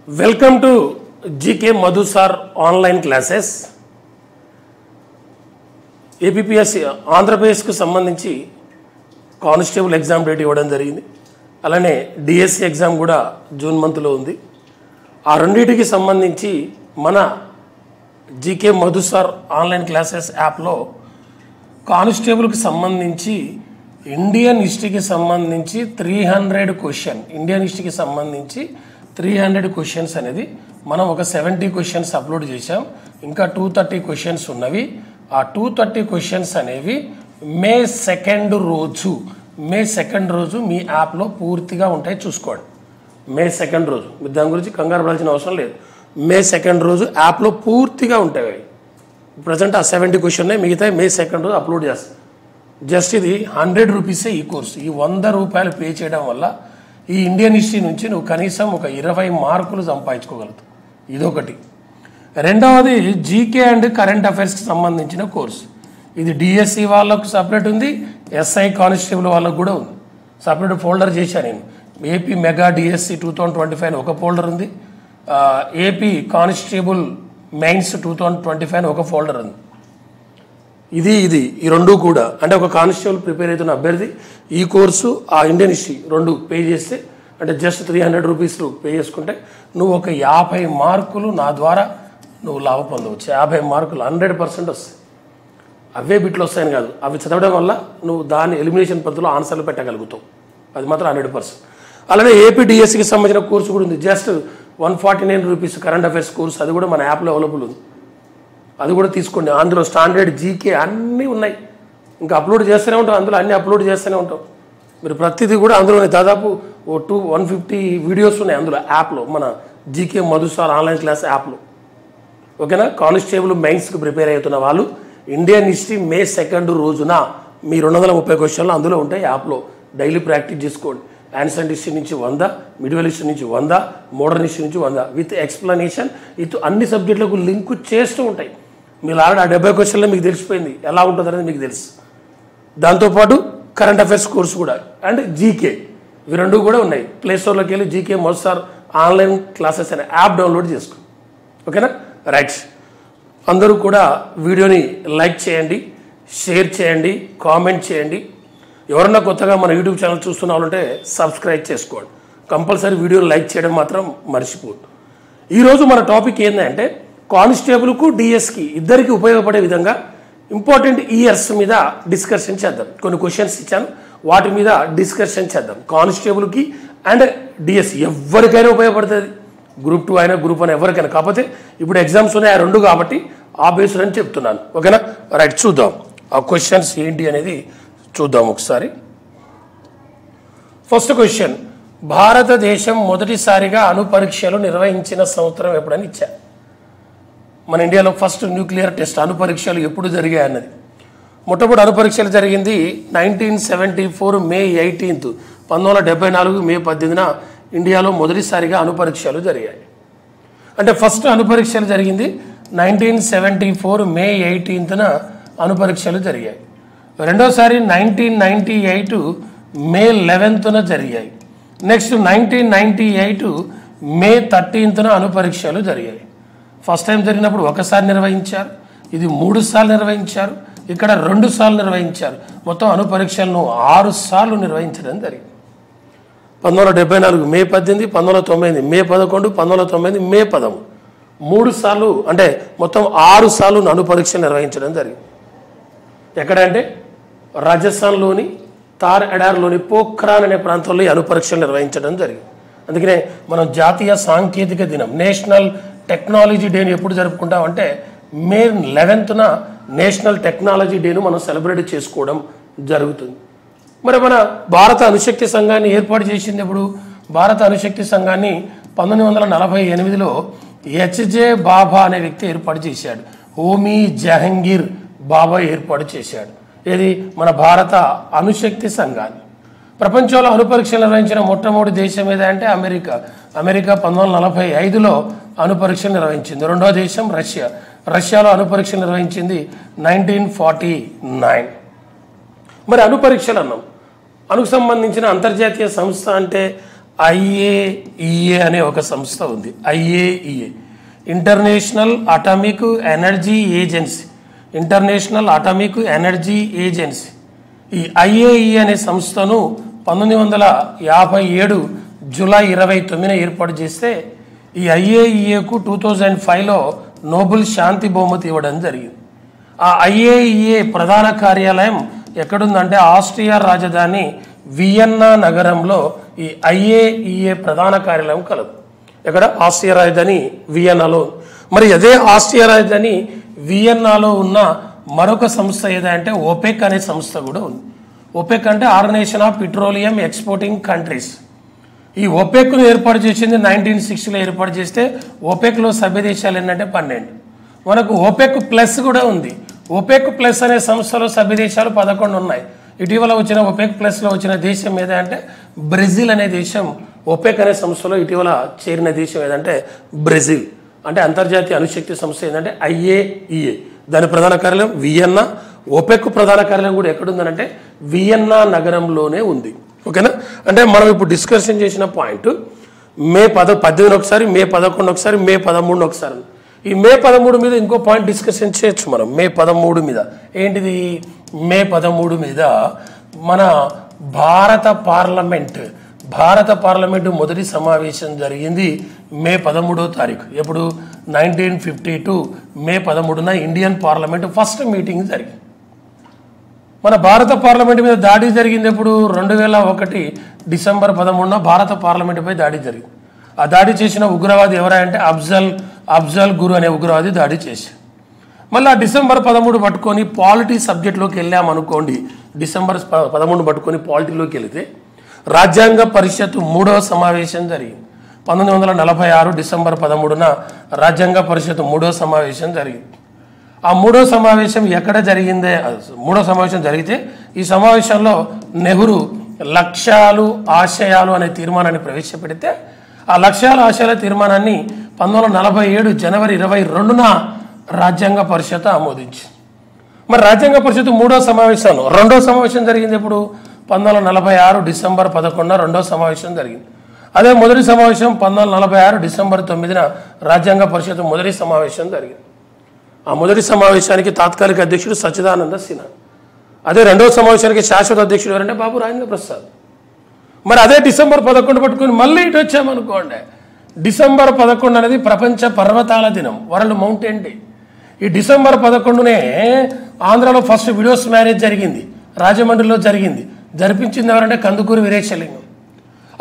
Welcome to GK Madhu Sir online classes. APPS ఆంధ్రప్రదేశ్కు సంబంధించి constable exam date ఇవ్వడం జరిగింది. అలానే డిఎస్సి ఎగ్జామ్ కూడా జూన్ మంత్లో ఉంది. ఆ రెండింటికి సంబంధించి మన GK Madhu sir online classes యాప్లో కానిస్టేబుల్కి సంబంధించి ఇండియన్ హిస్టరీకి సంబంధించి 300 క్వశ్చన్ సంబంధించి 300 క్వశ్చన్స్ అనేది మనం ఒక 70 క్వశ్చన్స్ అప్లోడ్ చేశాం. ఇంకా 230 క్వశ్చన్స్ ఉన్నవి. ఆ 230 క్వశ్చన్స్ అనేవి మే 2 రోజు మీ యాప్లో పూర్తిగా ఉంటాయి, చూసుకోండి. మే 2 రోజు మీరు దాని గురించి కంగారు పడాల్సిన అవసరం లేదు. మే 2 రోజు యాప్లో పూర్తిగా ఉంటాయి. ప్రజెంట్ ఆ 70 క్వశ్చన్ మిగతా మే 2 రోజు అప్లోడ్ చేస్తాం. జస్ట్ ఇది 100 రూపీసే ఈ కోర్సు. ఈ 100 రూపాయలు పే చేయడం వల్ల ఈ ఇండియన్ హిస్టరీ నుంచి నువ్వు కనీసం ఒక 20 మార్కులు సంపాదించుకోగలుగుతావు. ఇదొకటి. రెండవది జీకే అండ్ కరెంట్ అఫైర్స్కి సంబంధించిన కోర్సు. ఇది డిఎస్సి వాళ్ళకు సపరేట్ ఉంది, ఎస్ఐ కానిస్టేబుల్ వాళ్ళకు కూడా ఉంది. సపరేట్ ఫోల్డర్ చేశాను నేను. ఏపీ మెగా డిఎస్సి 2025 అని ఒక ఫోల్డర్ ఉంది, ఏపీ కానిస్టేబుల్ మెయిన్స్ 2025 అని ఒక ఫోల్డర్ ఉంది. ఇది ఈ రెండు కూడా అంటే ఒక కానిస్టేబుల్ ప్రిపేర్ అవుతున్న అభ్యర్థి ఈ కోర్సు ఆ ఇండియన్ హిస్టరీ రెండు పే చేస్తే, అంటే జస్ట్ 300 రూపీస్ పే చేసుకుంటే నువ్వు ఒక 50 మార్కులు నా ద్వారా నువ్వు లాభం పొందవచ్చు. 50 మార్కులు 100% వస్తాయి. అవే బిట్లు వస్తాయని కాదు, అవి చదవడం వల్ల నువ్వు దాన్ని ఎలిమినేషన్ పద్ధతిలో ఆన్సర్లు పెట్టగలుగుతావు. అది మాత్రం 100%. అలానే ఏపీ డిఎస్సికి సంబంధించిన కోర్సు కూడా ఉంది. Just 149 rupees current affairs course, అది కూడా మన యాప్లో అవైలబుల్ ఉంది. అది కూడా తీసుకోండి. అందులో స్టాండర్డ్ జీకే అన్నీ ఉన్నాయి. ఇంకా అప్లోడ్ చేస్తూనే ఉంటాం, అందులో అన్నీ అప్లోడ్ చేస్తూనే ఉంటాం. మీరు ప్రతిదీ కూడా అందులోనే దాదాపు 150 వీడియోస్ ఉన్నాయి అందులో యాప్లో, మన GK Madhu sir online class యాప్లో. ఓకేనా? కానిస్టేబుల్ మెయిన్స్కి ప్రిపేర్ అవుతున్న వాళ్ళు ఇండియన్ హిస్టరీ మే 2 రోజున మీ 230 క్వశ్చన్లు అందులో ఉంటాయి యాప్లో. డైలీ ప్రాక్టీస్ చేసుకోండి. యాన్సెంట్ హిస్టరీ నుంచి 100, మిడివల్ హిస్టరీ నుంచి 100, మోడర్న్ హిస్టరీ నుంచి 100 విత్ ఎక్స్ప్లెనేషన్. ఇది అన్ని సబ్జెక్టులకు లింక్ చేస్తూ ఉంటాయి. మీరు ఆల్రెడీ ఆ 70 క్వశ్చన్లో మీకు తెలిసిపోయింది ఎలా ఉంటుంది అనేది మీకు తెలుసు. దాంతోపాటు కరెంట్ అఫైర్స్ కోర్సు కూడా అండ్ జీకే, ఇవి రెండు కూడా ఉన్నాయి. ప్లే స్టోర్లోకి వెళ్ళి GK Madhu sir online classes అనే యాప్ డౌన్లోడ్ చేసుకో. ఓకేనా? రైట్. అందరూ కూడా వీడియోని లైక్ చేయండి, షేర్ చేయండి, కామెంట్ చేయండి. ఎవరన్నా కొత్తగా మన యూట్యూబ్ ఛానల్ చూస్తున్న వాళ్ళంటే సబ్స్క్రైబ్ చేసుకోండి. కంపల్సరీ వీడియోని లైక్ చేయడం మాత్రం మర్చిపోద్దు. ఈరోజు మన టాపిక్ ఏంటంటే కానిస్టేబుల్కు డిఎస్కి ఇద్దరికి ఉపయోగపడే విధంగా ఇంపార్టెంట్ ఇయర్స్ మీద డిస్కషన్ చేద్దాం. కొన్ని క్వశ్చన్స్ ఇచ్చాను, వాటి మీద డిస్కషన్ చేద్దాం. కానిస్టేబుల్కి అండ్ డిఎస్సి ఎవరికైనా ఉపయోగపడుతుంది. గ్రూప్ 2 అయినా గ్రూప్ 1 ఎవరికైనా. కాకపోతే ఇప్పుడు ఎగ్జామ్స్ ఉన్నాయి ఆ రెండు కాబట్టి ఆ బేస్డ్ అని చెప్తున్నాను. ఓకేనా? రైట్, చూద్దాం ఆ క్వశ్చన్స్ ఏంటి అనేది చూద్దాం ఒకసారి. ఫస్ట్ క్వశ్చన్, భారతదేశం మొదటిసారిగా అణు పరీక్షలు నిర్వహించిన సంవత్సరం ఎప్పుడని ఇచ్చా. మన ఇండియాలో ఫస్ట్ న్యూక్లియర్ టెస్ట్ అణు పరీక్షలు ఎప్పుడు జరిగాయి అన్నది. మొట్టమొదటి అణు పరీక్షలు జరిగింది 1974 మే 18, 1974 మే 18న ఇండియాలో మొదటిసారిగా అణు పరీక్షలు జరిగాయి. అంటే ఫస్ట్ అణు పరీక్షలు జరిగింది 1974 మే 18న అణు పరీక్షలు జరిగాయి. రెండోసారి 1998 మే 11న జరిగాయి. నెక్స్ట్ 1998 మే 13న అణు పరీక్షలు జరిగాయి. ఫస్ట్ టైం జరిగినప్పుడు ఒకసారి నిర్వహించారు, ఇది 3 సార్లు నిర్వహించారు, ఇక్కడ 2 సార్లు నిర్వహించారు. మొత్తం అణు పరీక్షలను 6 సార్లు నిర్వహించడం జరిగింది. 1974 మే 18, 1990 మే 11, 1990 మే 13, 3 సార్లు అంటే మొత్తం 6 సార్లు అణు పరీక్షలు నిర్వహించడం జరిగింది. ఎక్కడంటే రాజస్థాన్లోని తార్ ఎడార్లోని పోఖ్రాన్ అనే ప్రాంతంలో ఈ అణు పరీక్షలు నిర్వహించడం జరిగింది. అందుకనే మనం జాతీయ సాంకేతిక దినం నేషనల్ టెక్నాలజీ డేని ఎప్పుడు జరుపుకుంటామంటే మే 11న నేషనల్ టెక్నాలజీ డేను మనం సెలబ్రేట్ చేసుకోవడం జరుగుతుంది. మరి మన భారత అణుశక్తి సంఘాన్ని ఏర్పాటు చేసింది ఎప్పుడు? భారత అణుశక్తి సంఘాన్ని 1948లో హెచ్జే బాబా అనే వ్యక్తి ఏర్పాటు చేశాడు. హోమీ జహంగీర్ బాబా ఏర్పాటు చేశాడు. ఇది మన భారత అణుశక్తి సంఘాన్ని. ప్రపంచంలో అణు పరీక్షలు నిర్వహించిన మొట్టమొదటి దేశం ఏదంటే అమెరికా. అమెరికా 1945లో అణు పరీక్షలు నిర్వహించింది. రెండవ దేశం రష్యా. రష్యాలో అణు పరీక్షలు నిర్వహించింది 1949. మరి అణు పరీక్షలు అన్నాం. అణుకు సంబంధించిన అంతర్జాతీయ సంస్థ అంటే IAEA అనే ఒక సంస్థ ఉంది. IAEA international atomic energy agency. International atomic energy agency. ఈ IAEA అనే సంస్థను 1957 జూలై 29న ఏర్పాటు చేస్తే ఈ IAEAకు 2005లో నోబెల్ శాంతి బహుమతి ఇవ్వడం జరిగింది. ఆ IAEA ప్రధాన కార్యాలయం ఎక్కడుందంటే ఆస్ట్రియా రాజధాని వియన్నా నగరంలో ఈ IAEA ప్రధాన కార్యాలయం కలదు. ఎక్కడ? ఆస్ట్రియా రాజధాని వియన్నాలో. మరి అదే ఆస్ట్రియా రాజధాని వియన్నాలో ఉన్న మరొక సంస్థ ఏదంటే OPEC అనే సంస్థ కూడా ఉంది. OPEC అంటే organisation of petroleum exporting countries. ఈ OPECను ఏర్పాటు చేసింది 1960లో ఏర్పాటు చేస్తే OPECలో సభ్య దేశాలు ఏంటంటే 12. మనకు OPEC ప్లస్ కూడా ఉంది. OPEC ప్లస్ అనే సంస్థలో సభ్య దేశాలు 11 ఉన్నాయి. ఇటీవల వచ్చిన OPEC ప్లస్లో వచ్చిన దేశం ఏదంటే బ్రెజిల్ అనే దేశం OPEC అనే సంస్థలో ఇటీవల చేరిన దేశం ఏదంటే బ్రెజిల్. అంటే అంతర్జాతీయ అణుశక్తి సంస్థ ఏంటంటే IAEA. దాని ప్రధాన కార్యాలయం వియన్నా. OPEC ప్రధాన కార్యాలయం కూడా ఎక్కడుందనంటే వియన్నా నగరంలోనే ఉంది. ఓకేనా? అంటే మనం ఇప్పుడు డిస్కషన్ చేసిన పాయింట్ మే 18 ఒకసారి, మే 11 ఒకసారి, మే 13 ఒకసారి. ఈ మే 13 మీద ఇంకో పాయింట్ డిస్కషన్ చేయొచ్చు మనం. మే 13 మీద ఏంటిది? మే 13 మీద మన భారత పార్లమెంటు మొదటి సమావేశం జరిగింది మే 13వ తారీఖు. ఎప్పుడు? 1952 మే 13న ఇండియన్ పార్లమెంటు ఫస్ట్ మీటింగ్ జరిగింది. మన భారత పార్లమెంటు మీద దాడి జరిగింది ఎప్పుడు? 2001 డిసెంబర్ 13న భారత పార్లమెంటుపై దాడి జరిగింది. ఆ దాడి చేసిన ఉగ్రవాది ఎవరంటే అఫ్జల్ గురు అనే ఉగ్రవాది దాడి చేశారు. మళ్ళీ డిసెంబర్ 13 పట్టుకొని పాలిటీ సబ్జెక్ట్లోకి వెళ్ళామనుకోండి. డిసెంబర్ 13 పట్టుకొని పాలిటీలోకి వెళితే రాజ్యాంగ పరిషత్ 3వ సమావేశం జరిగింది. 1946 డిసెంబర్ 13న రాజ్యాంగ పరిషత్ 3వ సమావేశం జరిగింది. ఆ 3వ సమావేశం ఎక్కడ జరిగిందే? 3వ సమావేశం జరిగితే ఈ సమావేశంలో నెహ్రూ లక్ష్యాలు ఆశయాలు అనే తీర్మానాన్ని ప్రవేశపెడితే ఆ లక్ష్యాల ఆశయాల తీర్మానాన్ని 1947 జనవరి 22న రాజ్యాంగ పరిషత్ ఆమోదించింది. మరి రాజ్యాంగ పరిషత్ 3వ సమావేశంలో 2వ సమావేశం జరిగింది ఎప్పుడు? 1946 డిసెంబర్ 11న 2వ సమావేశం జరిగింది. అదే మొదటి సమావేశం 1946 డిసెంబర్ 9న రాజ్యాంగ పరిషత్ మొదటి సమావేశం జరిగింది. ఆ మొదటి సమావేశానికి తాత్కాలిక అధ్యక్షుడు సచ్చిదానంద సిన్హా. అదే 2వ సమావేశానికి శాశ్వత అధ్యక్షుడు ఎవరంటే బాబు రాజేంద్ర ప్రసాద్. మరి అదే డిసెంబర్ 11 పట్టుకుని మళ్ళీ ఇటు వచ్చామనుకోండి. డిసెంబర్ 11 అనేది ప్రపంచ పర్వతాల దినం, వరల్డ్ మౌంటైన్ డే. ఈ డిసెంబర్ 11నే ఆంధ్రాలో ఫస్ట్ విడోస్ మ్యారేజ్ జరిగింది, రాజమండ్రిలో జరిగింది. జరిపించింది ఎవరంటే కందుకూరి వీరేశలింగం.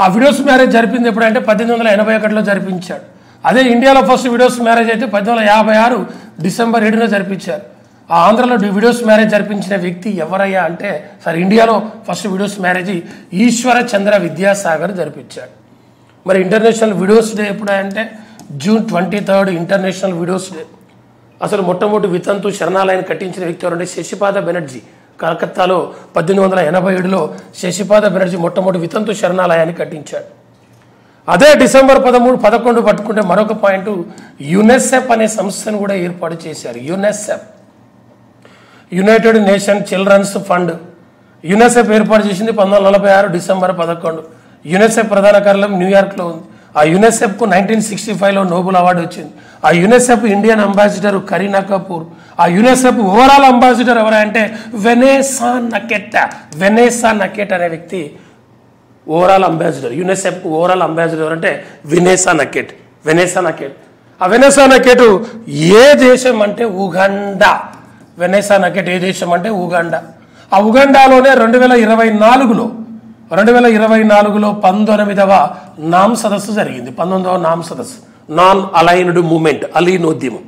ఆ విడోస్ మ్యారేజ్ జరిపింది ఎప్పుడంటే 1881లో జరిపించాడు. అదే ఇండియాలో ఫస్ట్ విడోస్ మ్యారేజ్ అయితే 1856 డిసెంబర్ 7న జరిపించారు. ఆ ఆంధ్రలో విడోస్ మ్యారేజ్ జరిపించిన వ్యక్తి ఎవరయ్యా అంటే ఇండియాలో ఫస్ట్ విడోస్ మ్యారేజ్ ఈశ్వర చంద్ర విద్యాసాగర్ జరిపించాడు. మరి ఇంటర్నేషనల్ విడోస్ డే ఎప్పుడంటే జూన్ 23 ఇంటర్నేషనల్ విడోస్ డే. అసలు మొట్టమొదటి వితంతు శరణాలయాన్ని కట్టించిన వ్యక్తి ఎవరంటే శశిపాద బెనర్జీ. కలకత్తాలో 1887లో శశిపాద బెనర్జీ మొట్టమొదటి వితంతు శరణాలయాన్ని కట్టించాడు. అదే డిసెంబర్ 11 పట్టుకుంటే మరొక పాయింట్ యునెసెఫ్ అనే సంస్థను కూడా ఏర్పాటు చేశారు. UNICEF, united nation children's fund. UNICEF ఏర్పాటు చేసింది 1946 డిసెంబర్ 11. యునెసెఫ్ ప్రధాన కార్యాలయం న్యూయార్క్లో ఉంది. ఆ యునెసెఫ్కు 1965లో నోబెల్ అవార్డు వచ్చింది. ఆ UNICEF Indian ambassador Kareena Kapoor. ఆ యునెసెఫ్ ఓవరాల్ అంబాసిడర్ ఎవరంటే వెనేసా నకెట్ అనే వ్యక్తి overall ambassador. UNICEF overall ambassador అంటే వెనేసా నకెట్. ఆ వెనేసా నకెట్ ఏ దేశం అంటే ఉగాండా. వెనేసా నకెట్ ఏ దేశం అంటే ఉగాండా. ఆ ఉగాండాలోనే 2024లో 19వ నామ్ సదస్సు జరిగింది. 19వ నామ్ సదస్సు, నాన్ అలైన్డ్ మూమెంట్, అలీనోద్యమం.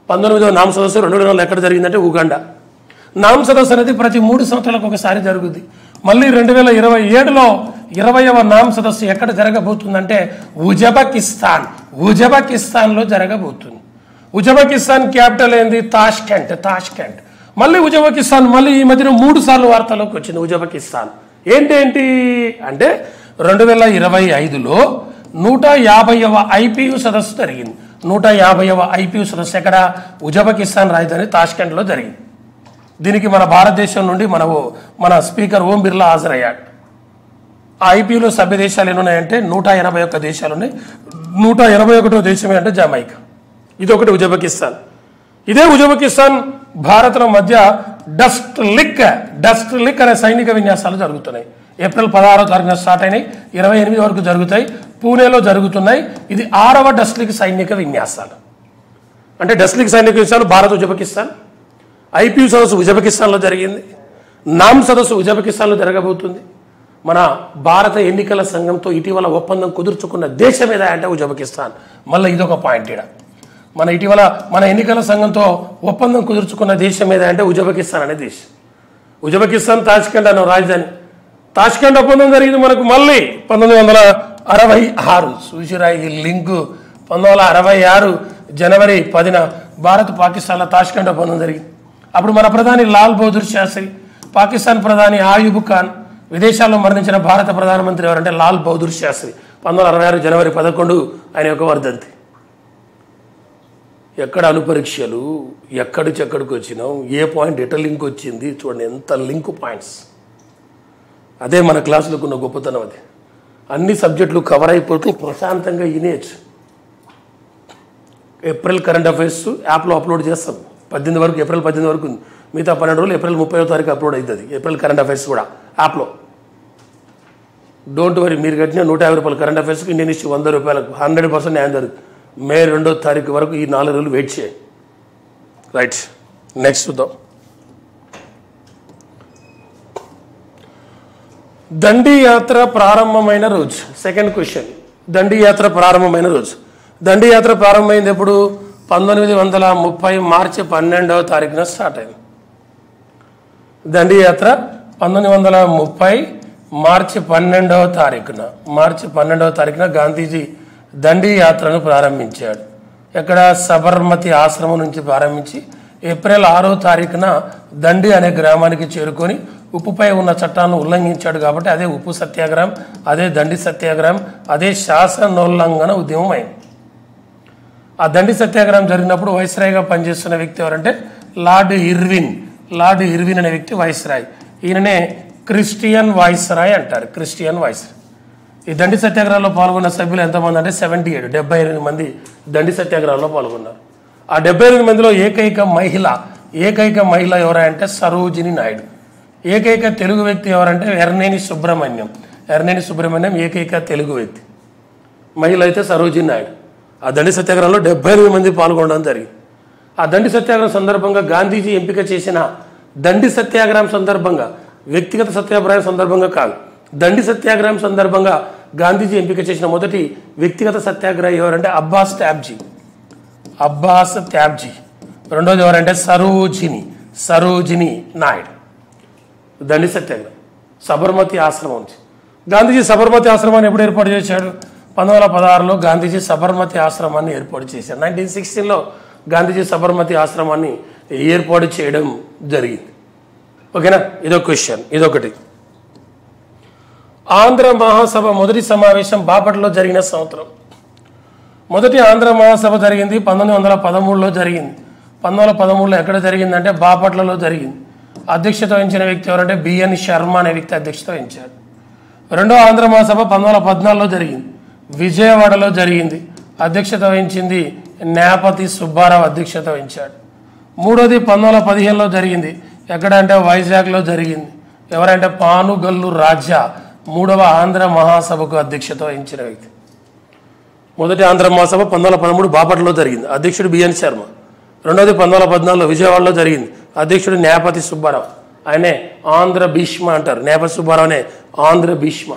19వ నామ్ సదస్సు 2004 ఎక్కడ జరిగిందంటే ఉగాండా. నామ్ సదస్సు అనేది ప్రతి 3 సంవత్సరాలకు ఒకసారి జరుగుద్ది. మళ్ళీ 2027లో 20వ నామ్ సదస్సు ఎక్కడ జరగబోతుందంటే ఉజ్బెకిస్తాన్లో జరగబోతుంది. ఉజ్బెకిస్తాన్ క్యాపిటల్ ఏంది? తాష్కెంట్. మళ్ళీ ఉజ్బెకిస్తాన్ మళ్ళీ ఈ మధ్యన 3 సార్లు వార్తలోకి వచ్చింది. ఉజ్బెకిస్తాన్ ఏంటి అంటే 2025లో 150వ IPU సదస్సు జరిగింది. 150వ IPU సదస్సు ఎక్కడ? ఉజ్బెకిస్తాన్ రాజధాని తాష్కెంట్లో జరిగింది. దీనికి మన భారతదేశం నుండి మన స్పీకర్ ఓం బిర్లా హాజరయ్యాడు. ఆ ఐపీయూలో సభ్య దేశాలు ఎన్ని ఉన్నాయంటే 181 దేశాలు ఉన్నాయి. 181వ దేశం ఏంటంటే జమైకా. ఇది ఒకటి ఉజ్బెకిస్తాన్. ఇదే ఉజ్బెకిస్తాన్ భారత్ల మధ్య డస్ట్ లిక్ అనే సైనిక విన్యాసాలు జరుగుతున్నాయి. ఏప్రిల్ 16వ తారీఖున స్టార్ట్ అయినాయి, 28 వరకు జరుగుతాయి. పూణేలో జరుగుతున్నాయి. ఇది 6వ డస్ట్ లిక్ సైనిక విన్యాసాలు. అంటే డస్ట్ లిక్ సైనిక విన్యాసాలు భారత్ ఉజ్బెకిస్తాన్. ఐపీయూ సదస్సు ఉజ్బెకిస్తాన్లో జరిగింది. నామ్ సదస్సు ఉజ్బెకిస్తాన్లో జరగబోతుంది. మన భారత ఎన్నికల సంఘంతో ఇటీవల ఒప్పందం కుదుర్చుకున్న దేశం ఏదా అంటే ఉజ్బెకిస్తాన్. మళ్ళీ ఇదొక పాయింట్ ఇక్కడ. మన ఎన్నికల సంఘంతో ఒప్పందం కుదుర్చుకున్న దేశం ఏదా అంటే ఉజ్బెకిస్తాన్ అనే దేశం. ఉజ్బెకిస్తాన్ తాష్కెంట్ అనే రాజధాని. తాష్కెంట్ ఒప్పందం జరిగింది మనకు మళ్ళీ 1966. చూసిరా ఈ లింకు. 1966 జనవరి 10న భారత్ పాకిస్తాన్లో తాష్కెంట్ ఒప్పందం జరిగింది. అప్పుడు మన ప్రధాని లాల్ బహదూర్ శాస్త్రి, పాకిస్తాన్ ప్రధాని ఆయూబ్ ఖాన్, విదేశాల్లో మరణించిన భారత ప్రధానమంత్రి ఎవరంటే లాల్ బహదూర్ శాస్త్రి. 1966 జనవరి 11 ఆయన యొక్క వర్ధంతి. ఎక్కడ అనుపరీక్షలు, ఎక్కడికి వచ్చినాం, ఏ పాయింట్ ఎట లింక్ వచ్చింది చూడండి, ఎంత లింక్ పాయింట్స్. అదే మన క్లాసులకు ఉన్న గొప్పతనం. అది అన్ని సబ్జెక్టులు కవర్ అయిపోతే ప్రశాంతంగా వినేయచ్చు. ఏప్రిల్ కరెంట్ అఫైర్స్ యాప్లో అప్లోడ్ చేస్తాం. 18 వరకు, ఏప్రిల్ 18 వరకు ఉంది. మిగతా 12 రోజులు ఏప్రిల్ 30వ తారీఖు అప్లోడ్ అవుతుంది ఏప్రిల్ కరెంట్ అఫైర్స్ కూడా యాప్లో. డోంట్ వరీ, మీరు కట్టిన 150 రూపాయలు కరెంట్ అఫైర్స్కి ఇండియన్ హిస్టరీ 100 రూపాయలకు 100% న్యాయం జరుగుతుంది. మే 2వ తారీఖు వరకు ఈ 4 రోజులు వెయిట్ చేయండి. రైట్, నెక్స్ట్ చూద్దాం. దండి యాత్ర ప్రారంభమైన రోజు. సెకండ్ క్వశ్చన్, దండి యాత్ర ప్రారంభమైన రోజు. దండి యాత్ర ప్రారంభమైంది ఎప్పుడు? 1930 మార్చి 12వ తారీఖున స్టార్ట్ అయింది. దండి యాత్ర 1930 మార్చి 12వ తారీఖున గాంధీజీ దండి యాత్రను ప్రారంభించాడు. ఎక్కడ? సబర్మతి ఆశ్రమం నుంచి ప్రారంభించి ఏప్రిల్ 6వ తారీఖున దండి అనే గ్రామానికి చేరుకొని ఉప్పుపై ఉన్న చట్టాలను ఉల్లంఘించాడు కాబట్టి అదే ఉప్పు సత్యాగ్రహం, అదే దండి సత్యాగ్రహం, అదే శాసనోల్లంఘన ఉద్యమం అయింది. ఆ దండి సత్యాగ్రహం జరిగినప్పుడు వైస్రాయ్గా పనిచేస్తున్న వ్యక్తి ఎవరంటే లార్డ్ ఇర్విన్ అనే వ్యక్తి వైస్రాయ్. ఈయననే క్రిస్టియన్ వైస్రాయ్ అంటారు. Christian viceroy. ఈ దండి సత్యాగ్రహంలో పాల్గొన్న సభ్యులు ఎంతమంది అంటే 78 మంది దండి సత్యాగ్రహంలో పాల్గొన్నారు. ఆ 78 మందిలో ఏకైక మహిళ ఎవరంటే సరోజిని నాయుడు. ఏకైక తెలుగు వ్యక్తి ఎవరంటే ఎర్నేని సుబ్రహ్మణ్యం ఏకైక తెలుగు వ్యక్తి. మహిళ అయితే సరోజిని నాయుడు. ఆ దండి సత్యాగ్రహంలో 78 మంది పాల్గొనడం జరిగింది. ఆ దండి సత్యాగ్రహం సందర్భంగా గాంధీజీ ఎంపిక చేసిన దండి సత్యాగ్రహం సందర్భంగా, వ్యక్తిగత సత్యాగ్రహం సందర్భంగా కాదు, దండి సత్యాగ్రహం సందర్భంగా గాంధీజీ ఎంపిక చేసిన మొదటి వ్యక్తిగత సత్యాగ్రహి ఎవరంటే అబ్బాస్ ట్యాబ్జీ. రెండోది ఎవరంటే సరోజిని నాయుడు. దండి సత్యాగ్రహం సబర్మతి ఆశ్రమం నుంచి. గాంధీజీ సబర్మతి ఆశ్రమాన్ని ఎప్పుడు ఏర్పాటు చేశాడు? 1916లో గాంధీజీ సబర్మతి ఆశ్రమాన్ని ఏర్పాటు చేశారు. 1916లో గాంధీజీ సబర్మతి ఆశ్రమాన్ని ఏర్పాటు చేయడం జరిగింది. ఓకేనా? ఇదొక క్వశ్చన్. ఇదొకటి. ఆంధ్ర మహాసభ మొదటి సమావేశం బాపట్లలో జరిగిన సంవత్సరం. మొదటి ఆంధ్ర మహాసభ జరిగింది 1913లో జరిగింది. 1913లో ఎక్కడ జరిగిందంటే బాపట్లలో జరిగింది. అధ్యక్షత వహించిన వ్యక్తి ఎవరంటే బిఎన్ శర్మ అనే వ్యక్తి అధ్యక్షత వహించాడు. రెండో ఆంధ్ర మహాసభ 1914లో జరిగింది, విజయవాడలో జరిగింది. అధ్యక్షత వహించింది న్యాపతి సుబ్బారావు అధ్యక్షత వహించాడు. మూడోది 1915లో జరిగింది. ఎక్కడ అంటే వైజాగ్లో జరిగింది. ఎవరంటే పానుగల్లు రాజా మూడవ ఆంధ్ర మహాసభకు అధ్యక్షత వహించిన వ్యక్తి. మొదటి ఆంధ్ర మహాసభ 1913 బాపట్లలో జరిగింది, అధ్యక్షుడు బిఎన్ శర్మ. రెండోది 1914లో విజయవాడలో జరిగింది, అధ్యక్షుడు న్యాపతి సుబ్బారావు. ఆయనే ఆంధ్ర భీష్మ అంటారు. న్యాపతి సుబ్బారావు అనే ఆంధ్ర భీష్మ.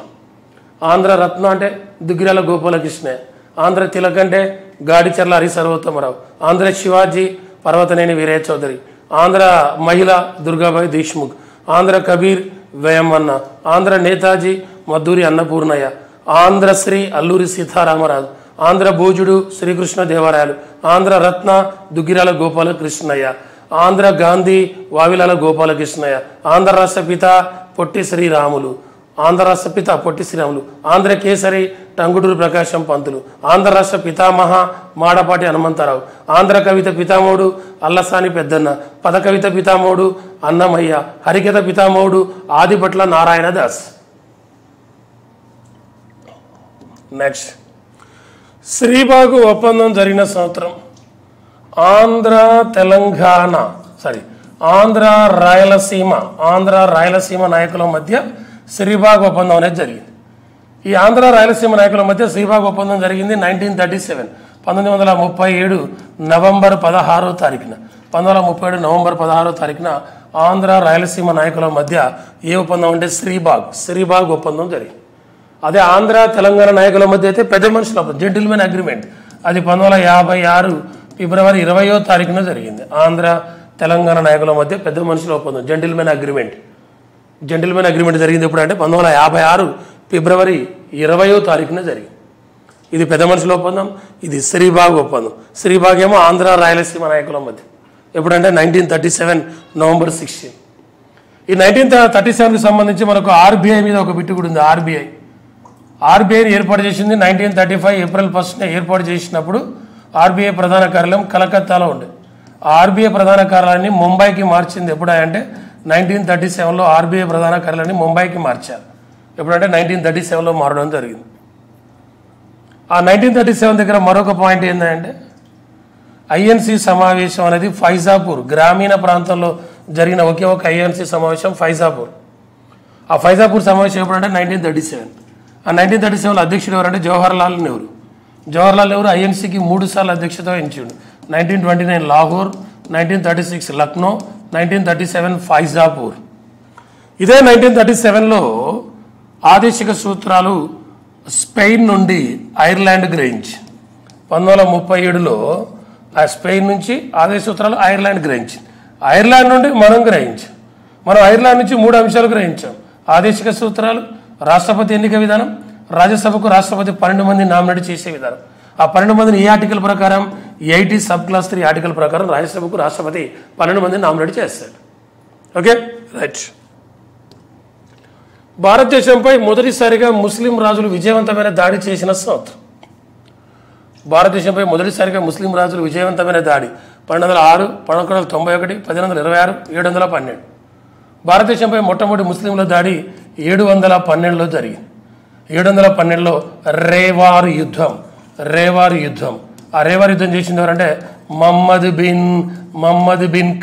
ఆంధ్ర రత్న అంటే దుగ్గిరాల గోపాలకృష్ణయ్య. ఆంధ్ర తిలక్ అంటే గాడిచర్ల హరి సర్వోత్తమరావు. ఆంధ్ర శివాజీ పర్వతనేని వీరయ్య చౌదరి. ఆంధ్ర మహిళ దుర్గాబాయి దేశ్ముఖ్. ఆంధ్ర కబీర్ వేయమన్న. ఆంధ్ర నేతాజీ మద్దూరి అన్నపూర్ణయ్య. ఆంధ్ర శ్రీ అల్లూరి సీతారామరాజు. ఆంధ్ర భోజుడు శ్రీకృష్ణ దేవరాయలు. ఆంధ్ర రత్న దుగ్గిరాల గోపాలకృష్ణయ్య. ఆంధ్ర గాంధీ వావిలాల గోపాలకృష్ణయ్య. ఆంధ్ర రాష్ట్రపిత పొట్టి శ్రీరాములు. ఆంధ్ర కేసరి టంగుటూరు ప్రకాశం పంతులు. ఆంధ్ర రాష్ట్ర పితామహ మాడపాటి హనుమంతరావు. ఆంధ్ర కవిత పితామహుడు అల్లసాని పెద్దన్న. పద కవిత పితామహుడు అన్నమయ్య. హరికథ పితామహుడు ఆదిభట్ల నారాయణ దాస్. నెక్స్ట్, శ్రీబాగు ఒప్పందం జరిగిన సంవత్సరం ఆంధ్ర రాయలసీమ నాయకుల మధ్య శ్రీబాగ్ ఒప్పందం అనేది జరిగింది. ఈ ఆంధ్ర రాయలసీమ నాయకుల మధ్య శ్రీబాగ్ ఒప్పందం జరిగింది 1937 1937 నవంబర్ 16వ తారీఖున 1937 నవంబర్ 16వ తారీఖున ఆంధ్ర రాయలసీమ నాయకుల మధ్య ఏ ఒప్పందం అంటే శ్రీబాగ్ ఒప్పందం జరిగింది. అదే ఆంధ్ర తెలంగాణ నాయకుల మధ్య అయితే పెద్ద మనుషుల జెంటిల్మెన్ అగ్రిమెంట్, అది 1956 ఫిబ్రవరి 20వ తారీఖున జరిగింది. ఆంధ్ర తెలంగాణ నాయకుల మధ్య పెద్ద మనుషుల ఒప్పందం జెంటిల్మెన్ అగ్రిమెంట్ జరిగింది ఎప్పుడు అంటే 1956 ఫిబ్రవరి 20వ తారీఖున జరిగింది. ఇది పెద్ద మనుషుల ఒప్పందం, ఇది శ్రీబాగ్ ఒప్పందం. శ్రీబాగ్ ఏమో ఆంధ్ర రాయలసీమ నాయకుల మధ్య ఎప్పుడంటే 1937 నవంబర్ 16. ఈ 1937కి సంబంధించి మనకు ఆర్బీఐ మీద ఒక బిట్టు కూడా ఉంది. ఆర్బీఐని ఏర్పాటు చేసింది 1935 ఏప్రిల్ 1న ఏర్పాటు చేసినప్పుడు ఆర్బీఐ ప్రధాన కార్యాలయం కలకత్తాలో ఉండే. ఆర్బీఐ ప్రధాన కార్యాలయాన్ని ముంబైకి మార్చింది ఎప్పుడంటే 1937లో ఆర్బీఐ ప్రధాన కార్యాలయాన్ని ముంబైకి మార్చారు. ఎప్పుడంటే 1937లో మారడం జరిగింది. ఆ 1937 దగ్గర మరొక పాయింట్ ఏంటంటే ఐఎన్సీ సమావేశం అనేది ఫైజాపూర్ గ్రామీణ ప్రాంతంలో జరిగిన ఒకే ఒక ఐఎన్సీ సమావేశం ఫైజాపూర్. ఆ ఫైజాపూర్ సమావేశం ఎప్పుడంటే 1937. ఆ 1937లో అధ్యక్షుడు ఎవరంటే జవహర్లాల్ నెహ్రూ ఐఎన్సీకి 3 సార్లు అధ్యక్షత వహించాడు. 1929 లాహోర్, 1936 లక్నో, 1937 ఫైజాపూర్. ఇదే 1937లో ఆదేశిక సూత్రాలు స్పెయిన్ నుండి ఐర్లాండ్ గ్రహించి 1937లో ఆ స్పెయిన్ నుంచి ఆదేశ సూత్రాలు ఐర్లాండ్ గ్రహించి ఐర్లాండ్ నుండి మనం ఐర్లాండ్ నుంచి 3 అంశాలు గ్రహించాం. ఆదేశిక సూత్రాలు, రాష్ట్రపతి ఎన్నిక విధానం, రాజ్యసభకు రాష్ట్రపతి 12 మంది నామినేట్ చేసే విధానం. ఆ 12 మందిని ఏ ఆర్టికల్ ప్రకారం 80 సబ్ క్లాస్ 3 ఆర్టికల్ ప్రకారం రాజ్యసభకు రాష్ట్రపతి 12 మందిని నామినేట్ చేస్తాడు. Okay right. భారతదేశంపై మొదటిసారిగా ముస్లిం రాజులు విజయవంతమైన దాడి చేసిన సంవత్సరం. భారతదేశంపై మొదటిసారిగా ముస్లిం రాజులు విజయవంతమైన దాడి 1206, 1191, 1526, 712. భారతదేశంపై మొట్టమొదటి ముస్లింల దాడి 712లో జరిగింది. 712లో రేవార్ యుద్ధం. ఆ రేవార్ యుద్ధం చేసింది ఎవరంటే మహమ్మద్ బిన్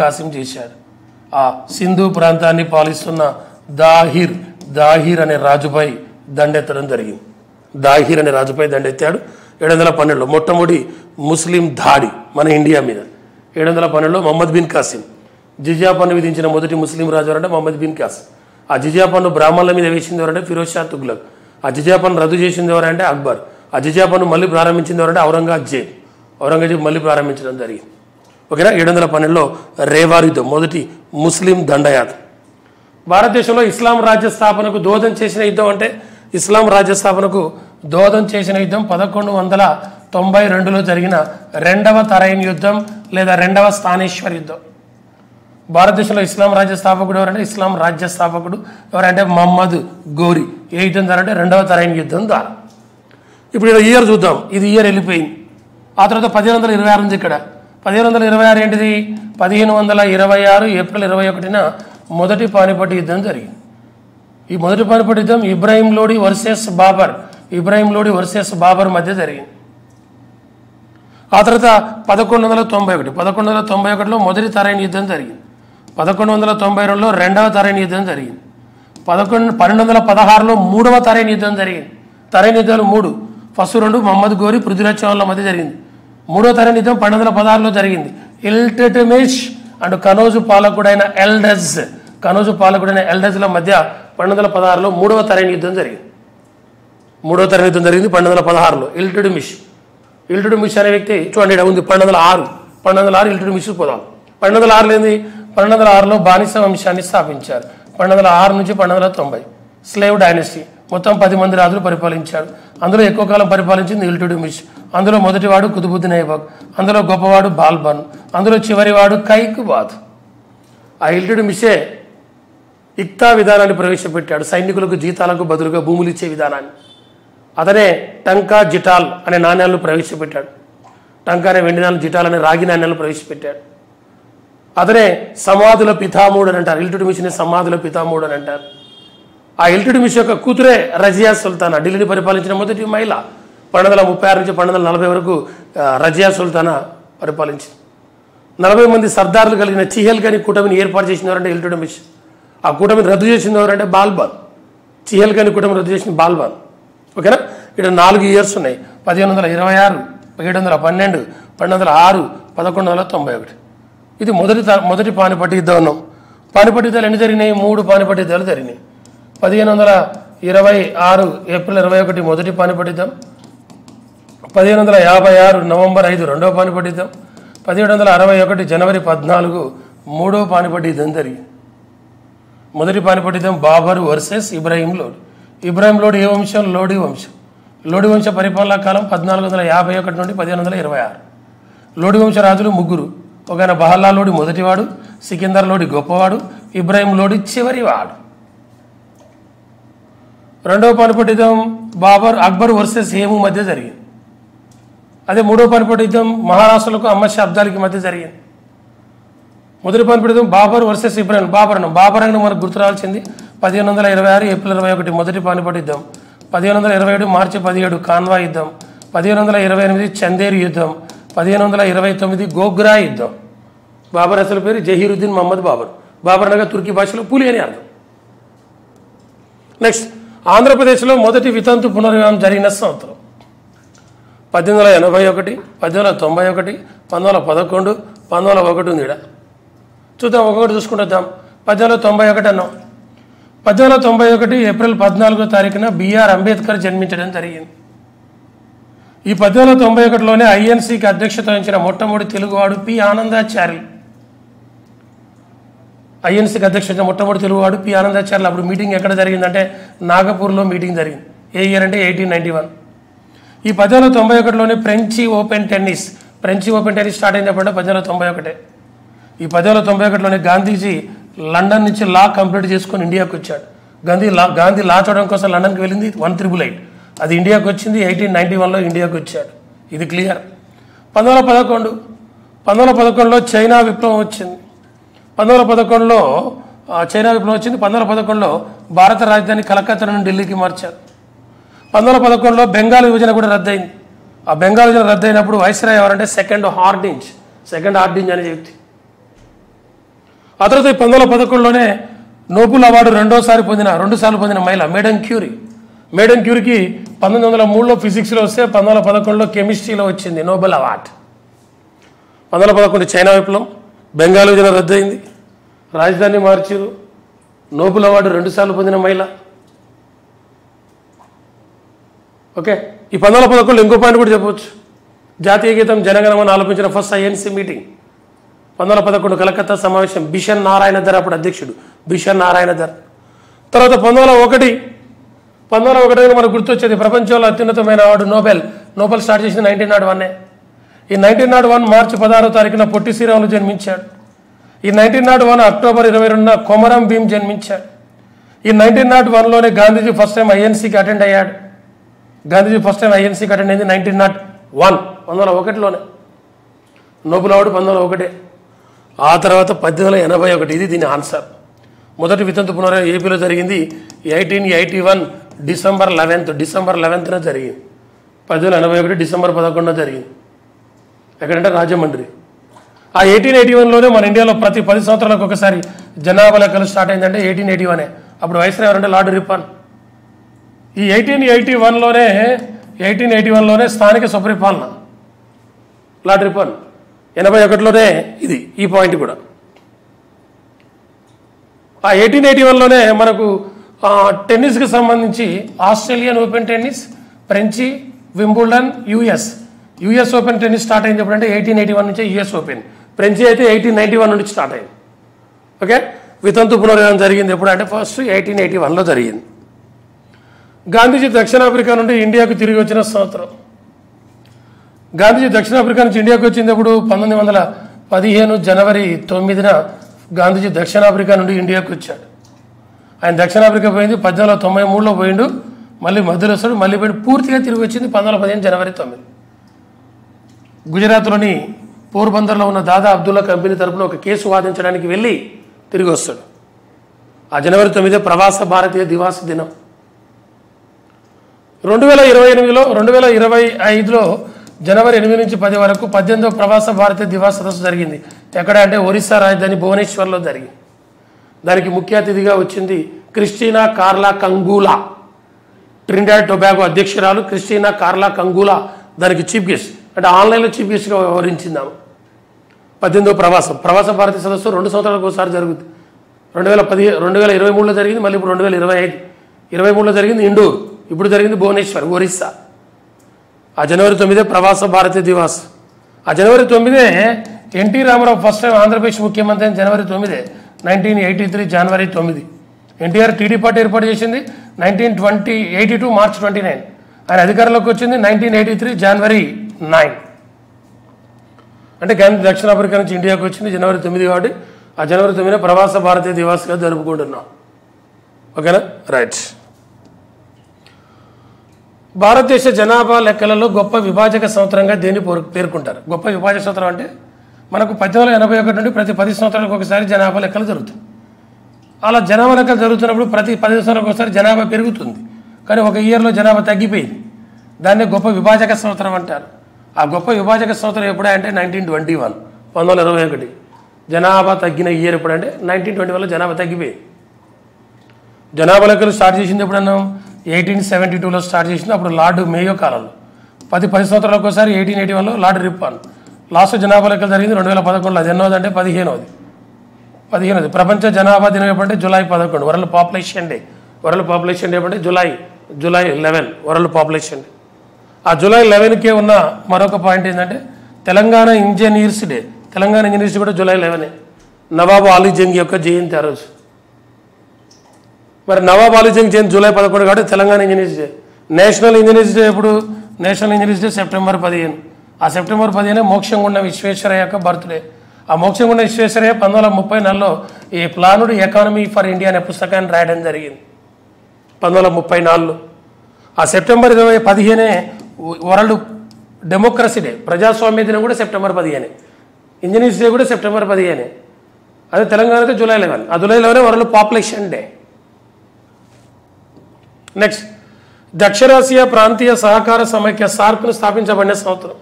కాసిం చేశాడు. ఆ సింధు ప్రాంతాన్ని పాలిస్తున్న దాహిర్ అనే రాజుపై దండెత్తడం జరిగింది. దండెత్తాడు 712లో. మొట్టమొదటి ముస్లిం దాడి మన ఇండియా మీద 712లో మహమ్మద్ బిన్ కాసిం. జిజియా పన్ను విధించిన మొదటి ముస్లిం రాజు ఎవరంటే మహమ్మద్ బిన్ కాసిం. ఆ జిజియా పన్ను బ్రాహ్మణుల మీద వేసింది ఎవరంటే ఫిరోజ్ షా తుగ్లక్. ఆ జిజియా పన్ను రద్దు చేసింది ఎవరంటే అక్బర్. ఆ జిజియా పన్ను మళ్ళీ ప్రారంభించింది ఎవరంటే ఔరంగజేబ్ మళ్ళీ ప్రారంభించడం జరిగింది. ఓకేనా. 712లో రేవార్ యుద్ధం మొదటి ముస్లిం దండయాత్ర. భారతదేశంలో ఇస్లాం రాజ్య స్థాపనకు దోహదం చేసిన యుద్ధం అంటే 1192లో జరిగిన 2వ తరైన్ యుద్ధం లేదా 2వ స్థానేశ్వర్ యుద్ధం. భారతదేశంలో ఇస్లాం రాజ్య స్థాపకుడు ఎవరంటే మహమ్మద్ గోరి. ఏ యుద్ధం ద్వారా అంటే 2వ తరైన్ యుద్ధం ద్వారా. ఇప్పుడు ఇయర్ చూద్దాం. ఇది ఇయర్ వెళ్ళిపోయింది. ఆ తర్వాత 1526 ఉంది ఇక్కడ. 1526 ఏంటిది? 1526 ఏప్రిల్ 21న మొదటి పానిపట్టు యుద్ధం జరిగింది. ఈ మొదటి పానిపట్టు యుద్ధం ఇబ్రాహిం లోడి వర్సెస్ బాబర్ మధ్య జరిగింది. ఆ తర్వాత 1191లో మొదటి తరైన్ యుద్ధం జరిగింది. 1192లో 2వ తరైన్ యుద్ధం జరిగింది. 1216లో 3వ తరైన్ యుద్ధం జరిగింది. తరైన్ యుద్ధాలు 3. ఫస్ట్ 2 మహమ్మద్ గోరి పృథ్వీరాజ్ చౌహాన్ల మధ్య జరిగింది. 3వ తరైన్ యుద్ధం 1216లో జరిగింది. ఇల్టుట్మిష్ అండ్ కనౌజు పాలకుడైన ఎల్డెజ్ల మధ్య 1216లో 3వ తరైన్ యుద్ధం జరిగింది. 1216లో ఇల్టుట్మిష్ అనే వ్యక్తి చూడండి ఉంది. 1206 ఇల్టుట్మిష్ పోదాం. 1206 ఏంది? 1206లో బానిస వంశాన్ని స్థాపించారు. 1206 నుంచి 1290 స్లేవ్ డైనస్టీ. మొత్తం 10 మంది రాజులు పరిపాలించాడు. అందులో ఎక్కువ కాలం పరిపాలించింది ఇల్టుట్మిష్. అందులో మొదటివాడు కుతుబుద్దీన్ ఐబక్, అందులో గొప్పవాడు బాల్బన్, అందులో చివరివాడు కైక్బాద్. ఆ ఇల్టుట్మిషే ఇక్తా విధానాన్ని ప్రవేశపెట్టాడు. సైనికులకు జీతాలకు బదులుగా భూములు ఇచ్చే విధానాన్ని. అతనే టంకా జిటాల్ అనే నాణ్యాలను ప్రవేశపెట్టాడు. టంకా అనే వెండి నాణ్యాలు, జిటాల్ అనే రాగి నాణ్యాలను ప్రవేశపెట్టాడు. అతనే సమాధుల పితామహుడు అని అంటారు. ఇల్టుట్మిష్ని సమాధుల పితామహుడు అని అంటారు. ఆ ఇల్టుమిష్ యొక్క కూతురే రజియా సుల్తానా, ఢిల్లీని పరిపాలించిన మొదటి మహిళ. 1236 నుంచి 1240 వరకు రజియా సుల్తానా పరిపాలించింది. 40 మంది సర్దార్లు కలిగిన చిహెల్గని కూటమిని ఏర్పాటు చేసిన ఎవరంటే ఇల్టుమిష్. ఆ కూటమిని రద్దు చేసింది ఎవరంటే బాల్బాన్. చిహెల్గని కూటమిని రద్దు చేసిన బాల్బాన్. ఓకేనా. ఇక్కడ 4 ఇయర్స్ ఉన్నాయి. 1526, 1712, 1206, 1191. ఇది మొదటి పానిపట్టు యుద్ధం ఉన్నాం. పానిపట్టు యుద్ధాలు ఎన్ని జరిగినాయి? 3 పానిపట్టు యుద్ధాలు జరిగినాయి. 1526 ఏప్రిల్ 21 మొదటి పానిపట్టు యుద్ధం, 1556 నవంబర్ 5 రెండవ పానిపట్టు యుద్ధం, 1761 జనవరి 14 మూడవ పానిపట్టు యుద్ధం జరిగింది. మొదటి పానిపట్టు యుద్ధం బాబర్ వర్సెస్ ఇబ్రాహీం లోడి. ఇబ్రాహీం లోడి ఏ వంశం? లోడి వంశం. లోడి వంశ పరిపాలనా కాలం 1451 నుండి 1526. లోడి వంశ రాజులు 3. ఒక బహల్లా లోడి మొదటివాడు, సికిందర్ లోడి గొప్పవాడు, ఇబ్రాహీం లోడి చివరివాడు. రెండవ పానిపట్టు యుద్ధం అక్బర్ వర్సెస్ హేము మధ్య జరిగింది. అదే మూడవ పానిపట్టు యుద్ధం మహారాష్ట్రలకు అహ్మద్ షా అబ్దాలీకి మధ్య జరిగింది. మొదటి పానిపట్టు యుద్ధం బాబర్ వర్సెస్ ఇబ్రాహీం. బాబర్ అని మనకు గుర్తు రావాల్సింది 1526 ఏప్రిల్ 21 మొదటి పానిపట్టు యుద్ధం, 1527 మార్చి 17 కాన్వా యుద్ధం, 1528 చందేరి యుద్ధం, 1529 గోగ్రా యుద్ధం. బాబర్ అసలు పేరు జహీరుద్దీన్ మహమ్మద్ బాబర్. బాబర్ అనగా తుర్కీ భాషలో పులి అని అర్థం. నెక్స్ట్, ఆంధ్రప్రదేశ్లో మొదటి వితంతు పునర్వివాహం జరిగిన సంవత్సరం 1881, 1891, 1911, 1901 ఉంది. ఇక్కడ చూద్దాం, ఒక్కొక్కటి చూసుకుంటాం. 1891 అన్నాం. 1891 ఏప్రిల్ 14వ తారీఖున బిఆర్ అంబేద్కర్ జన్మించడం జరిగింది. ఈ 1891లోనే ఐఎన్సీకి అధ్యక్షత వహించిన మొట్టమొదటి తెలుగువాడు పి ఆనందాచార్యులు. ఐఎన్సీకి అధ్యక్షత మొట్టమొదటి తెలుగువాడు పి ఆనందాచార్యులు. అప్పుడు మీటింగ్ ఎక్కడ జరిగిందంటే నాగపూర్లో మీటింగ్ జరిగింది. ఏ ఇయర్ అంటే 1891. ఈ 1891లోనే ఫ్రెంచి ఓపెన్ టెన్నిస్ స్టార్ట్ అయినప్పుడు 1891. ఈ 1891లోనే గాంధీజీ లండన్ నుంచి లా కంప్లీట్ చేసుకొని ఇండియాకి వచ్చాడు. గాంధీ లా చదవడం కోసం లండన్కి వెళ్ళింది 1888. అది ఇండియాకి వచ్చింది 1891లో ఇండియాకి వచ్చాడు. ఇది క్లియర్. 1911లో చైనా విప్లవం వచ్చింది. 1911లో చైనా విప్లవం వచ్చింది. 1911లో భారత రాజధాని కలకత్తా నుండి ఢిల్లీకి మార్చారు. 1911లో బెంగాల్ విభజన కూడా రద్దయింది. ఆ బెంగాల్ విభజన రద్దయినప్పుడు వైస్రాయ్ ఎవరంటే సెకండ్ హార్డింజ్ అనే వ్యక్తి. ఆ తర్వాత 1911లోనే నోబెల్ అవార్డు 2 సార్లు పొందిన మహిళ మేడమ్ క్యూరీకి 1903లో ఫిజిక్స్లో వస్తే 1911లో కెమిస్ట్రీలో వచ్చింది నోబెల్ అవార్డు. 1911 చైనా విప్లవం, బెంగాల్ విభజన రద్దయింది, రాజధాని మార్చారు, నోబెల్ అవార్డు 2 సార్లు పొందిన మహిళ. ఓకే. ఈ 1911లో ఇంకో పాయింట్ కూడా చెప్పవచ్చు. జాతీయ గీతం జనగణమన ఆలపించిన ఫస్ట్ ఐఎన్సీ మీటింగ్ 1911 కలకత్తా సమావేశం. బిషన్ నారాయణధర్ అప్పుడు అధ్యక్షుడు, బిషన్ నారాయణధర్. తర్వాత 1901 మనకు గుర్తొచ్చేది ప్రపంచంలో అత్యున్నతమైన అవార్డు నోబెల్ స్టార్ట్ చేసింది 1901. ఈ 1901 మార్చి 16వ తారీఖున పొట్టి శ్రీరాములు జన్మించాడు. ఈ 1901 అక్టోబర్ 22న కొమరం భీం జన్మించాడు. ఈ 1901లోనే గాంధీజీ ఫస్ట్ టైం ఐఎన్సీకి అటెండ్ అయ్యాడు. 1901లోనే నోబెల్ అవార్డు 1901. ఆ తర్వాత 1881. ఇది దీని ఆన్సర్. మొదటి వితంతు పునర్వివాహం ఏపీలో జరిగింది 1881 డిసెంబర్ 11న జరిగింది. 1881 డిసెంబర్ 11న జరిగింది. ఎక్కడంటే రాజమండ్రి. ఆ 1881లోనే మన ఇండియాలో ప్రతి 10 సంవత్సరాలకు ఒకసారి జనాభా లెక్కలు స్టార్ట్ అయిందంటే 1881. అప్పుడు వైస్రాయ్ ఎవరంటే లార్డ్ రిప్పన్. ఈ 1881లోనే స్థానిక సుపరిపాలన లార్డ్ రిప్పన్. 81లోనే ఇది ఈ పాయింట్ కూడా. ఆ 1881లోనే మనకు టెన్నిస్కి సంబంధించి Australian open tennis, French, Wimbledon, US open tennis start అయింది ఎప్పుడంటే 1881 నుంచే యుఎస్ ఓపెన్. ఫ్రెంచి అయితే 1891 నుంచి స్టార్ట్ అయింది. ఓకే. వితంతు పునర్వివాహం జరిగింది ఎప్పుడంటే ఫస్ట్ 1881లో జరిగింది. గాంధీజీ దక్షిణాఫ్రికా నుండి ఇండియాకు తిరిగి వచ్చిన సంవత్సరం. గాంధీజీ దక్షిణాఫ్రికా నుంచి ఇండియాకు వచ్చినప్పుడు 1915 జనవరి 9న గాంధీజీ దక్షిణాఫ్రికా నుండి ఇండియాకు వచ్చాడు. ఆయన దక్షిణాఫ్రికా పోయింది 1893లో పోయిండు, మళ్ళీ మధ్యలో వస్తాడు, మళ్ళీ పోయిండు, పూర్తిగా తిరిగి వచ్చింది 1915 జనవరి 9. గుజరాత్లోని పోర్బందర్లో ఉన్న దాదా అబ్దుల్లా కంపెనీ తరపున ఒక కేసు వాదించడానికి వెళ్ళి తిరిగి వస్తాడు. ఆ జనవరి 9 ప్రవాస భారతీయ దివాస్ దినం. 2025లో జనవరి 8 నుంచి 10 వరకు 18వ ప్రవాస భారతీయ దివాస్ సదస్సు జరిగింది. ఎక్కడ అంటే ఒరిస్సా రాజధాని భువనేశ్వర్లో జరిగింది. దానికి ముఖ్య అతిథిగా వచ్చింది క్రిస్టినా కార్లా కంగూలా, ట్రినిడాడ్ టొబాగో అధ్యక్షురాలు క్రిస్టినా కార్లా కంగూలా దానికి చీఫ్ గెస్ట్, అంటే ఆన్లైన్లో చీఫ్ గెస్ట్గా వ్యవహరించింది ఆమె. 18వ ప్రవాస భారతీయ సదస్సు 2 సంవత్సరాలకు ఒకసారి జరుగుతుంది. 2023లో జరిగింది, మళ్ళీ ఇప్పుడు 2023లో జరిగింది ఇండోర్, ఇప్పుడు జరిగింది భువనేశ్వర్ ఒరిస్సా. ఆ జనవరి 9 ప్రవాస భారతీయ దివాస్. ఆ జనవరి 9 N T Rama Rao first time Andhra Pradesh ముఖ్యమంత్రి అయిన జనవరి 9 1983 జనవరి 9. ఎన్టీఆర్ టీడీ పార్టీ ఏర్పాటు చేసింది 1982 మార్చ్ 29. ఆయన అధికారంలోకి వచ్చింది 1983 జనవరి 9. అంటే గాంధీ దక్షిణాఫ్రికా నుంచి ఇండియాకి వచ్చింది జనవరి 9 కాబట్టి ఆ జనవరి 9 ప్రవాస భారతీయ దివాస్గా జరుపుకుంటున్నాం. ఓకేనా, రైట్. భారతదేశ జనాభా లెక్కలలో గొప్ప విభాజక సంవత్సరంగా దేన్ని పేర్కొంటారు? గొప్ప విభాజక సంవత్సరం అంటే మనకు 1881 నుండి ప్రతి 10 సంవత్సరాలకు ఒకసారి జనాభా లెక్కలు జరుగుతాయి. అలా జనాభా లెక్కలు జరుగుతున్నప్పుడు ప్రతి 10 సంవత్సరాలకు ఒకసారి జనాభా పెరుగుతుంది, కానీ ఒక ఇయర్లో జనాభా తగ్గిపోయింది. దాన్ని గొప్ప విభాజక సంవత్సరం అంటారు. ఆ గొప్ప విభాజక సంవత్సరం ఎప్పుడంటే 1921 జనాభా తగ్గిన ఇయర్ ఎప్పుడంటే 1921లో జనాభా తగ్గిపోయింది. జనాభా లెక్కలు స్టార్ట్ చేసింది ఎప్పుడన్నాం? 1872లో స్టార్ట్ చేసింది. అప్పుడు లార్డ్ మేయో కాలంలో 10 సంవత్సరాలకు ఒకసారి 1881లో లార్డ్ రిప్పన్. లాస్ట్ జనాభా లెక్కలు జరిగింది 2011లో. అది ఎన్నోది? 15వ. ప్రపంచ జనాభా దినం ఎప్పుడంటే జూలై 11. వరల్డ్ పాపులేషన్ డే ఎప్పుడంటే జూలై 11 వరల్డ్ పాపులేషన్ డే. ఆ జూలై 11కే ఉన్న మరొక పాయింట్ ఏంటంటే Telangana engineers day. Telangana engineers కూడా జూలై 11. నవాబ్ అలీ జంగ్ యొక్క జయంతి ఆ రోజు. మరి నవాబ్ అలీ జంగ్ జయంతి జూలై 11 కాబట్టి Telangana engineers day. National engineers day ఎప్పుడు? National engineers day September 15. ఆ సెప్టెంబర్ 15 మోక్షగుండం విశ్వేశ్వరయ్య యొక్క బర్త్డే. ఆ మోక్షగుండం విశ్వేశ్వరయ్య 1934లో ఈ ప్లానుడ్ ఎకానమీ ఫర్ ఇండియా అనే పుస్తకాన్ని రాయడం జరిగింది 1934లో. ఆ సెప్టెంబర్ 15 వరల్డ్ డెమోక్రసీ డే, ప్రజాస్వామ్య దినం కూడా సెప్టెంబర్ 15. ఇంజనీర్స్ డే కూడా సెప్టెంబర్ 15. అదే తెలంగాణతో జూలై 11. ఆ July 11 world population day. Next, దక్షిణాసియా ప్రాంతీయ సహకార సమైక్య సార్క్ను స్థాపించబడిన సంవత్సరం.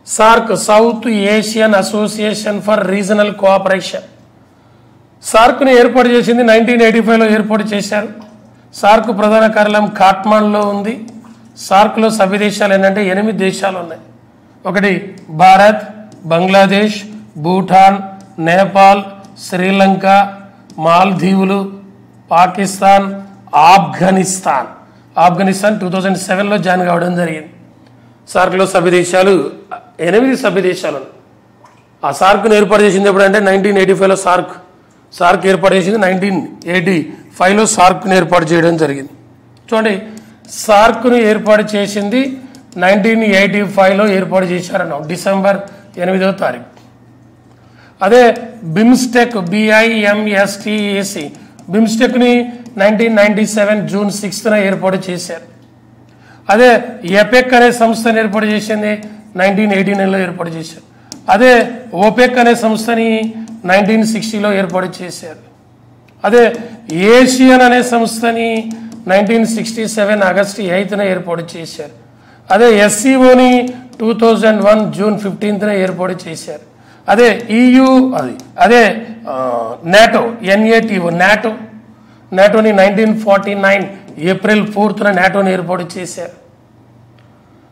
SAARC South Asian association for regional cooperation. సార్క్ను ఏర్పాటు చేసింది 1985లో ఏర్పాటు చేశారు. సార్క్ ప్రధాన కార్యాలయం కాట్మాండ్లో ఉంది. సార్క్లో సభ్య దేశాలు ఏంటంటే 8 దేశాలు ఉన్నాయి. ఒకటి భారత్, బంగ్లాదేశ్, భూటాన్, నేపాల్, శ్రీలంక, మాల్దీవులు, పాకిస్తాన్, ఆఫ్ఘనిస్తాన్ 2007లో జాయిన్ కావడం జరిగింది. సార్క్లో సభ్య దేశాలు 8 సభ్య దేశాలు. ఆ సార్క్ను ఏర్పాటు చేసింది ఎప్పుడంటే 1985లో సార్క్ ఏర్పాటు చేసింది 1985లో సార్క్ను ఏర్పాటు చేయడం జరిగింది. చూడండి, సార్క్ను ఏర్పాటు చేసింది 1985లో ఏర్పాటు చేశారన్నాం డిసెంబర్ 8వ తారీఖు. అదే బిమ్స్టెక్ BIMSTEC బిమ్స్టెక్ని 1997 జూన్ 6న ఏర్పాటు చేశారు. అదే ఎపెక్ అనే సంస్థని ఏర్పాటు చేసింది 1989లో ఏర్పాటు చేశారు. అదే ఓపెక్ అనే సంస్థని 1960లో ఏర్పాటు చేశారు. అదే ఏషియన్ అనే సంస్థని 1967 ఆగస్టు 8న ఏర్పాటు చేశారు. అదే SCOని 2001 జూన్ 15న ఏర్పాటు చేశారు. అదే EU అదే NATO నాటోని 1949 ఏప్రిల్ 4న నాటోని ఏర్పాటు చేశారు.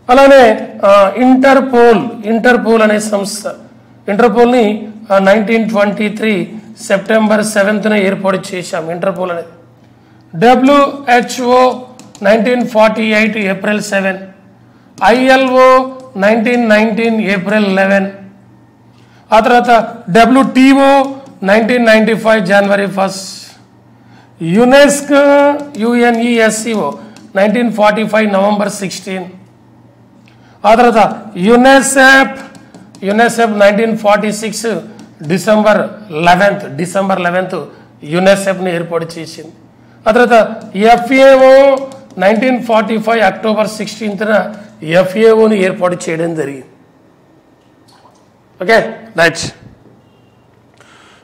అలానే ఇంటర్పోల్ అనే సంస్థ, ఇంటర్పోల్ని 1923 సెప్టెంబర్ 7న ఏర్పాటు చేశాం. ఇంటర్పోల్ అనేది. WHO 1948 ఏప్రిల్ 7, ILO 1919 ఏప్రిల్ 11, ఆ తర్వాత WTO 1995 జనవరి 1, UNESCO 1945 నవంబర్ 16, ఆ తర్వాత యునెసెఫ్ 1946 డిసెంబర్ 11 యునెసెఫ్ని ఏర్పాటు చేసింది. ఆ తర్వాత FAO 1945 అక్టోబర్ 16న FAOని ఏర్పాటు చేయడం జరిగింది. Okay, right.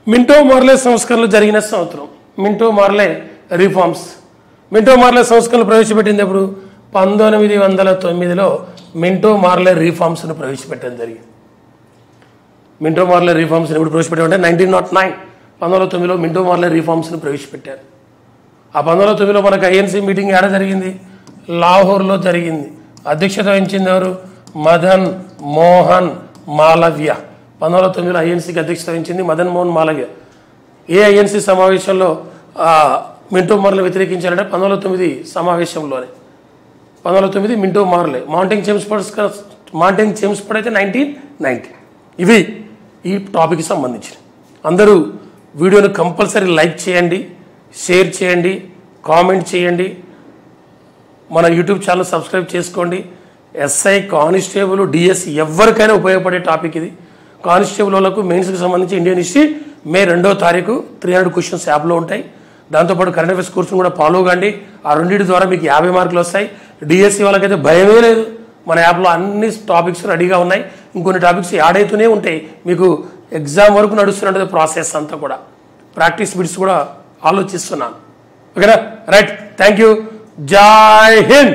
మింటో మోర్లే సంస్కరణలు జరిగిన సంవత్సరం మింటో మార్లే రిఫార్మ్స్. మింటో మార్లే సంస్కరణలు ప్రవేశపెట్టింది ఎప్పుడు? 1909లో మింటో మార్లే రిఫార్మ్స్ను ప్రవేశపెట్టడం జరిగింది. మింటో మార్లే రిఫార్మ్స్ని ఎప్పుడు ప్రవేశపెట్టామంటే 1909, 1909లో మింటో మార్లే రిఫార్మ్స్ను ప్రవేశపెట్టారు. ఆ 1909లో మనకు ఐఎన్సీ మీటింగ్ ఎక్కడ జరిగింది? లాహోర్లో జరిగింది. అధ్యక్షత వహించింది ఎవరు? మదన్ మోహన్ మాలవ్య. 1909లో ఐఎన్సీకి అధ్యక్షత వహించింది మదన్ మోహన్ మాలవ్య. ఏ ఐఎన్సీ సమావేశంలో మింటో మార్లే వ్యతిరేకించారంటే 1909 సమావేశంలోనే. 1909 మింటో మార్లే. మాంటెంగ్ చేమ్స్ఫోర్డ్ అయితే 1990. ఇవి ఈ టాపిక్కి సంబంధించి. అందరూ వీడియోను కంపల్సరీ లైక్ చేయండి, షేర్ చేయండి, కామెంట్ చేయండి. మన యూట్యూబ్ ఛానల్ సబ్స్క్రైబ్ చేసుకోండి. ఎస్ఐ, కానిస్టేబుల్, డిఎస్సి ఎవరికైనా ఉపయోగపడే టాపిక్ ఇది. కానిస్టేబుల్ వాళ్ళకు మెయిన్స్కి సంబంధించి ఇండియన్ హిస్టరీ మే 2వ తారీఖు 300 క్వశ్చన్స్ యాప్లో ఉంటాయి. దాంతోపాటు కరెంట్ అఫైర్స్ కోర్సును కూడా ఫాలో కండి. ఆ రెండింటి ద్వారా మీకు 50 మార్కులు వస్తాయి. డిఎస్సి వాళ్ళకైతే భయమే లేదు. మన యాప్లో అన్ని టాపిక్స్ రెడీగా ఉన్నాయి. ఇంకొన్ని టాపిక్స్ యాడ్ అవుతూనే ఉంటాయి. మీకు ఎగ్జామ్ వరకు నడుస్తున్నట్టు ప్రాసెస్ అంతా కూడా. ప్రాక్టీస్ బిట్స్ కూడా ఆలోచిస్తున్నాను. ఓకేనా? రైట్. Thank you. జై హింద్.